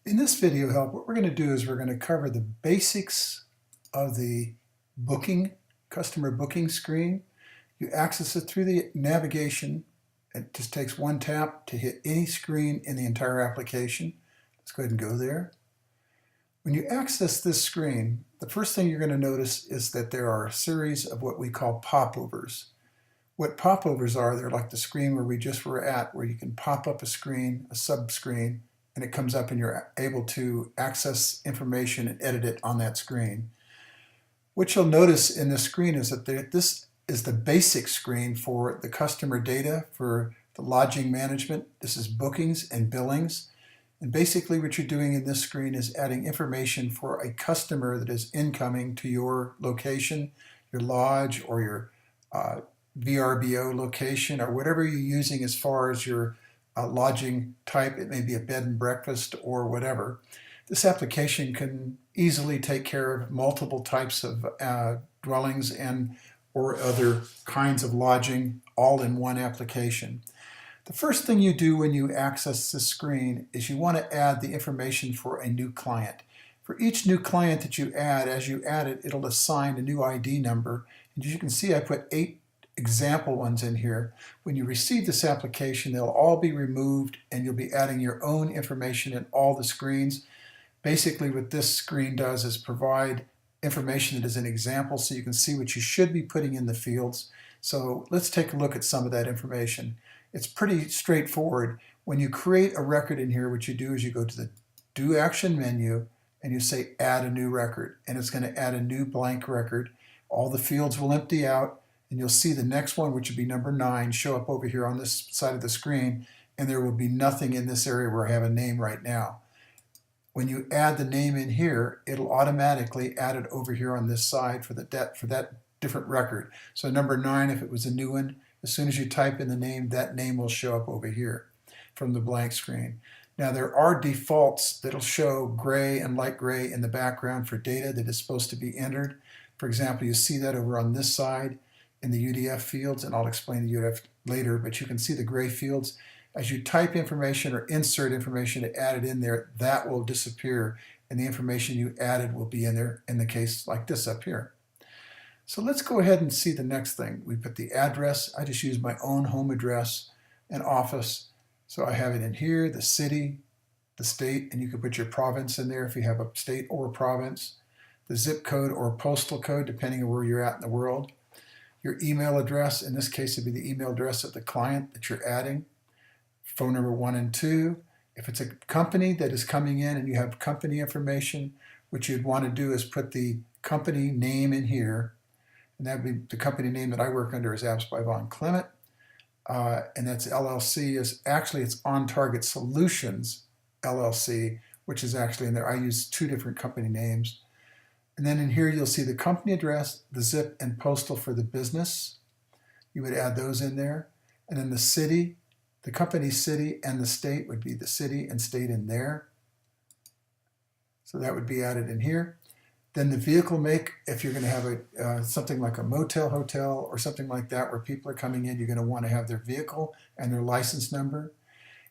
In this video help, what we're going to do is we're going to cover the basics of the customer booking screen. You access it through the navigation. It just takes one tap to hit any screen in the entire application. Let's go ahead and go there. When you access this screen, the first thing you're going to notice is that there are a series of what we call popovers. What popovers are, they're like the screen where we just were at, where you can pop up a screen, a sub-screen, and it comes up and you're able to access information and edit it on that screen. What you'll notice in this screen is that this is the basic screen for the customer data for the lodging management. This is bookings and billings. And basically what you're doing in this screen is adding information for a customer that is incoming to your location, your lodge, or your VRBO location, or whatever you're using as far as your lodging type. It may be a bed and breakfast or whatever. This application can easily take care of multiple types of dwellings and or other kinds of lodging all in one application. The first thing you do when you access this screen is you want to add the information for a new client. For each new client that you add, as you add it, it'll assign a new ID number. And as you can see, I put 8 example ones in here. When you receive this application, they'll all be removed and you'll be adding your own information in all the screens. Basically what this screen does is provide information that is an example so you can see what you should be putting in the fields. So let's take a look at some of that information. It's pretty straightforward. When you create a record in here, what you do is you go to the Do Action menu and you say Add a New Record, and it's going to add a new blank record. All the fields will empty out, and you'll see the next one, which would be number 9, show up over here on this side of the screen, and there will be nothing in this area where I have a name right now. When you add the name in here, it'll automatically add it over here on this side for that different record. So number 9, if it was a new one, as soon as you type in the name, that name will show up over here from the blank screen. Now there are defaults that'll show gray and light gray in the background for data that is supposed to be entered. For example, you see that over on this side in the UDF fields, and I'll explain the UDF later, but you can see the gray fields. As you type information or insert information to add it in there, that will disappear, and the information you added will be in there in the case like this up here. So let's go ahead and see the next thing. We put the address. I just use my own home address and office. So I have it in here, the city, the state, and you can put your province in there if you have a state or a province, the zip code or postal code, depending on where you're at in the world, your email address. In this case, it'd be the email address of the client that you're adding, phone number 1 and 2. If it's a company that is coming in and you have company information, what you'd want to do is put the company name in here. And that would be the company name that I work under is Apps by Von Clement. And that's LLC is actually it's On Target Solutions LLC, which is actually in there. I use 2 different company names. And then in here you'll see the company address, the zip and postal for the business. You would add those in there. And then the city, the company city and the state would be the city and state in there. So that would be added in here. Then the vehicle make, if you're going to have something like a motel, hotel, or something like that where people are coming in, you're going to want to have their vehicle and their license number.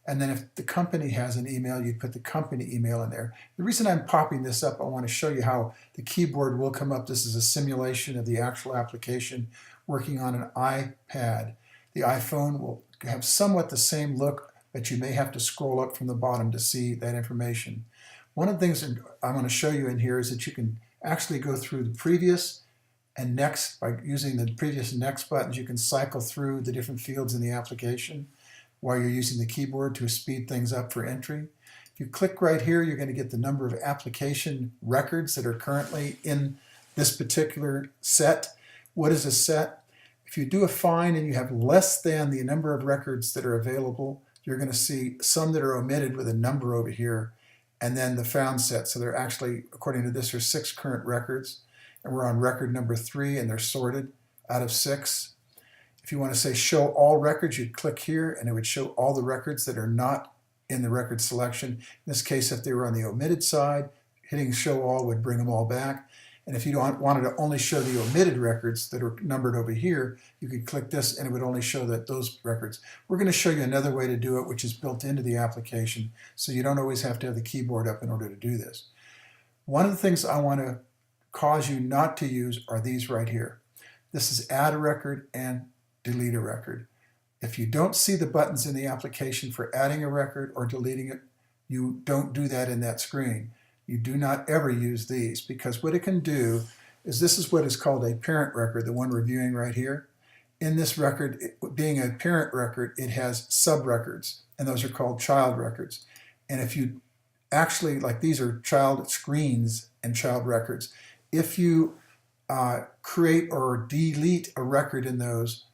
And then if the company has an email, you'd put the company email in there. The reason I'm popping this up, I want to show you how the keyboard will come up. This is a simulation of the actual application working on an iPad. The iPhone will have somewhat the same look, but you may have to scroll up from the bottom to see that information. One of the things that I want to show you in here is that you can actually go through the previous and next. By using the previous and next buttons, you can cycle through the different fields in the application while you're using the keyboard to speed things up for entry. If you click right here, you're going to get the number of application records that are currently in this particular set. What is a set? If you do a find and you have less than the number of records that are available, you're going to see some that are omitted with a number over here, and then the found set. So they're actually, according to this, there's 6 current records, and we're on record number 3, and they're sorted out of 6. If you want to say show all records, you'd click here, and it would show all the records that are not in the record selection. In this case, if they were on the omitted side, hitting show all would bring them all back. And if you don't wanted to only show the omitted records that are numbered over here, you could click this and it would only show those records. We're going to show you another way to do it, which is built into the application, so you don't always have to have the keyboard up in order to do this. One of the things I want to cause you not to use are these right here. This is add a record and delete a record. If you don't see the buttons in the application for adding a record or deleting it, you don't do that in that screen. You do not ever use these, because what it can do is, this is what is called a parent record, the one we're viewing right here. In this record, being a parent record, it has sub-records, and those are called child records. And if you actually, like these are child screens and child records, if you create or delete a record in those,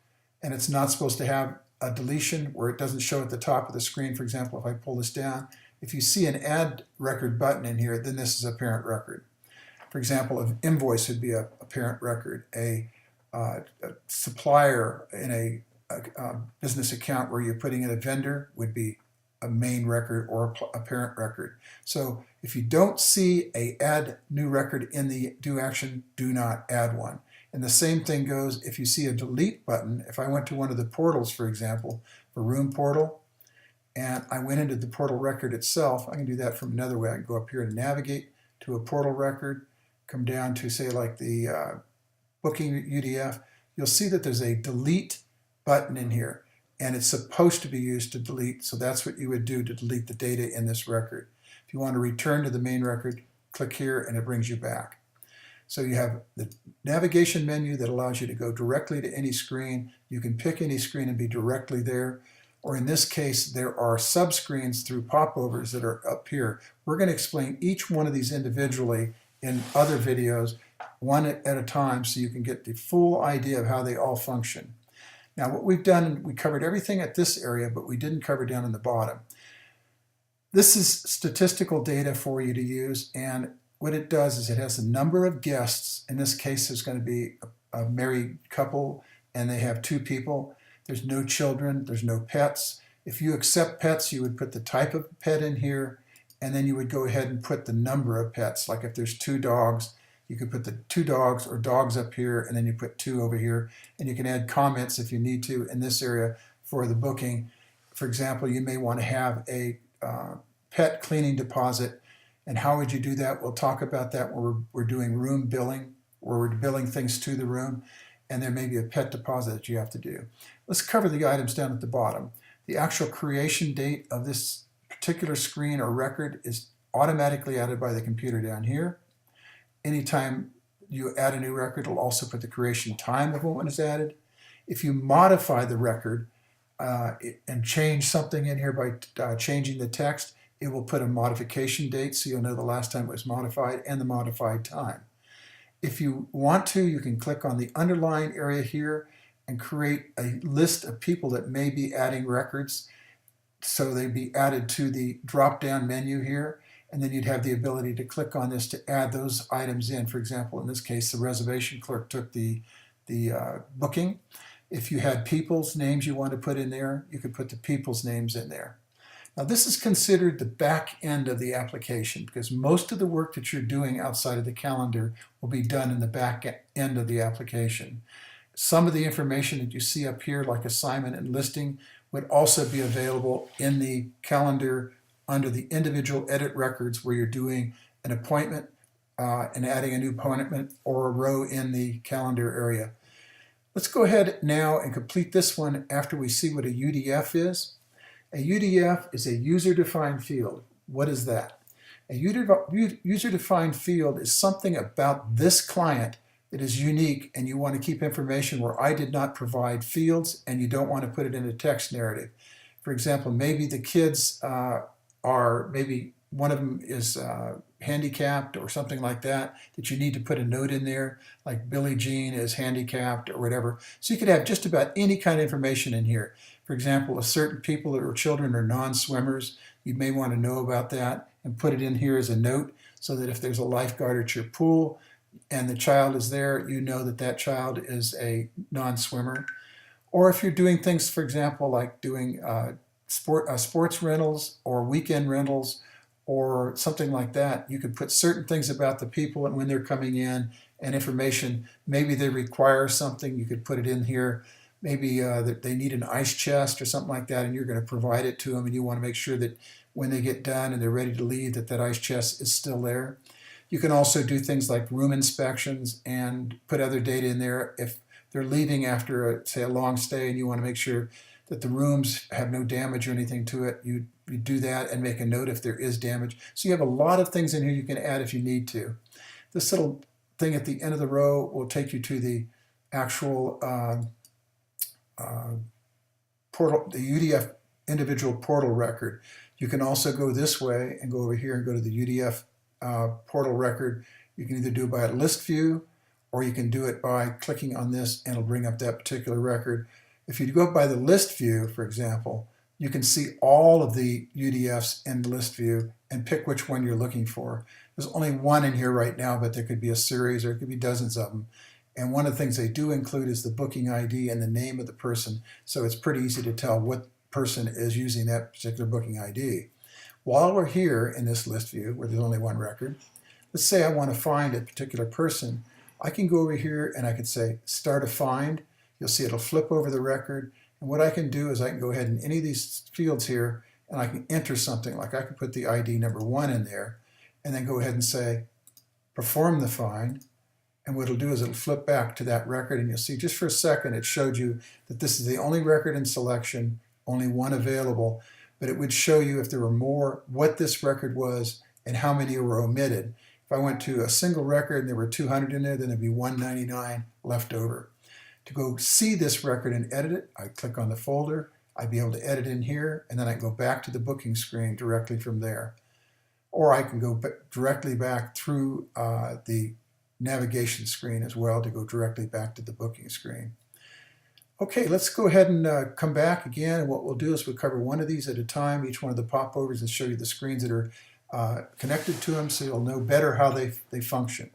and it's not supposed to have a deletion where it doesn't show at the top of the screen, for example, if I pull this down, if you see an add record button in here, then this is a parent record. For example, an invoice would be a parent record. A supplier in a business account where you're putting in a vendor would be a main record or a parent record. So if you don't see a add new record in the do action, do not add one. And the same thing goes if you see a delete button. If I went to one of the portals, for example, the room portal, and I went into the portal record itself, I can do that from another way. I can go up here to navigate to a portal record, come down to, say, like the booking UDF. You'll see that there's a delete button in here, and it's supposed to be used to delete, so that's what you would do to delete the data in this record. If you want to return to the main record, click here and it brings you back. So you have the navigation menu that allows you to go directly to any screen. You can pick any screen and be directly there. Or in this case, there are subscreens through popovers that are up here. We're going to explain each one of these individually in other videos, one at a time, so you can get the full idea of how they all function. Now what we've done, we covered everything at this area, but we didn't cover down in the bottom. This is statistical data for you to use, and what it does is it has the number of guests. In this case, there's going to be a married couple, and they have 2 people. There's no children, there's no pets. If you accept pets, you would put the type of pet in here, and then you would go ahead and put the number of pets. Like if there's 2 dogs, you could put the 2 dogs or dogs up here, and then you put 2 over here, and you can add comments if you need to in this area for the booking. For example, you may want to have a pet cleaning deposit, and how would you do that? We'll talk about that when we're doing room billing, where we're billing things to the room, and there may be a pet deposit that you have to do. Let's cover the items down at the bottom. The actual creation date of this particular screen or record is automatically added by the computer down here. Anytime you add a new record, it'll also put the creation time of when it's added. If you modify the record and change something in here by changing the text, it will put a modification date, so you'll know the last time it was modified and the modified time. If you want to, you can click on the underline area here and create a list of people that may be adding records, so they'd be added to the drop-down menu here, and then you'd have the ability to click on this to add those items in. For example, in this case, the reservation clerk took the booking. If you had people's names you want to put in there, you could put the people's names in there. Now this is considered the back end of the application, because most of the work that you're doing outside of the calendar will be done in the back end of the application. Some of the information that you see up here, like assignment and listing, would also be available in the calendar under the individual edit records, where you're doing an appointment and adding a new appointment or a row in the calendar area. Let's go ahead now and complete this one after we see what a UDF is. A UDF is a user-defined field. What is that? A user-defined field is something about this client that is unique, and you want to keep information where I did not provide fields, and you don't want to put it in a text narrative. For example, maybe the kids maybe one of them is handicapped or something like that, that you need to put a note in there, like Billie Jean is handicapped or whatever. So you could have just about any kind of information in here. For example, if certain people or children are non-swimmers, you may want to know about that and put it in here as a note, so that if there's a lifeguard at your pool and the child is there, you know that that child is a non-swimmer. Or if you're doing things, for example, like doing sports rentals or weekend rentals or something like that, you could put certain things about the people and when they're coming in and information. Maybe they require something, you could put it in here. Maybe that they need an ice chest or something like that, and you're going to provide it to them, and you want to make sure that when they get done and they're ready to leave, that that ice chest is still there. You can also do things like room inspections and put other data in there. If they're leaving after, say, a long stay, and you want to make sure that the rooms have no damage or anything to it, you do that and make a note if there is damage. So you have a lot of things in here you can add if you need to. This little thing at the end of the row will take you to the actual portal, the UDF individual portal record. You can also go this way and go over here and go to the UDF portal record. You can either do it by a list view, or you can do it by clicking on this and it'll bring up that particular record. If you go by the list view, for example, you can see all of the UDFs in the list view and pick which one you're looking for. There's only one in here right now, but there could be a series or it could be dozens of them. And one of the things they do include is the booking ID and the name of the person. So it's pretty easy to tell what person is using that particular booking ID. While we're here in this list view, where there's only one record, let's say I want to find a particular person. I can go over here and I can say start a find. You'll see it'll flip over the record. And what I can do is I can go ahead in any of these fields here and I can enter something. Like I can put the ID number 1 in there and then go ahead and say perform the find. And what it'll do is it'll flip back to that record, and you'll see just for a second it showed you that this is the only record in selection, only one available, but it would show you if there were more, what this record was and how many were omitted. If I went to a single record and there were 200 in there, then there'd be 199 left over. To go see this record and edit it, I click on the folder, I'd be able to edit in here, and then I can go back to the booking screen directly from there. Or I can go directly back through the navigation screen as well to go directly back to the booking screen. Okay, let's go ahead and come back again, and what we'll do is we'll cover one of these at a time, each one of the popovers, and show you the screens that are connected to them so you'll know better how they function.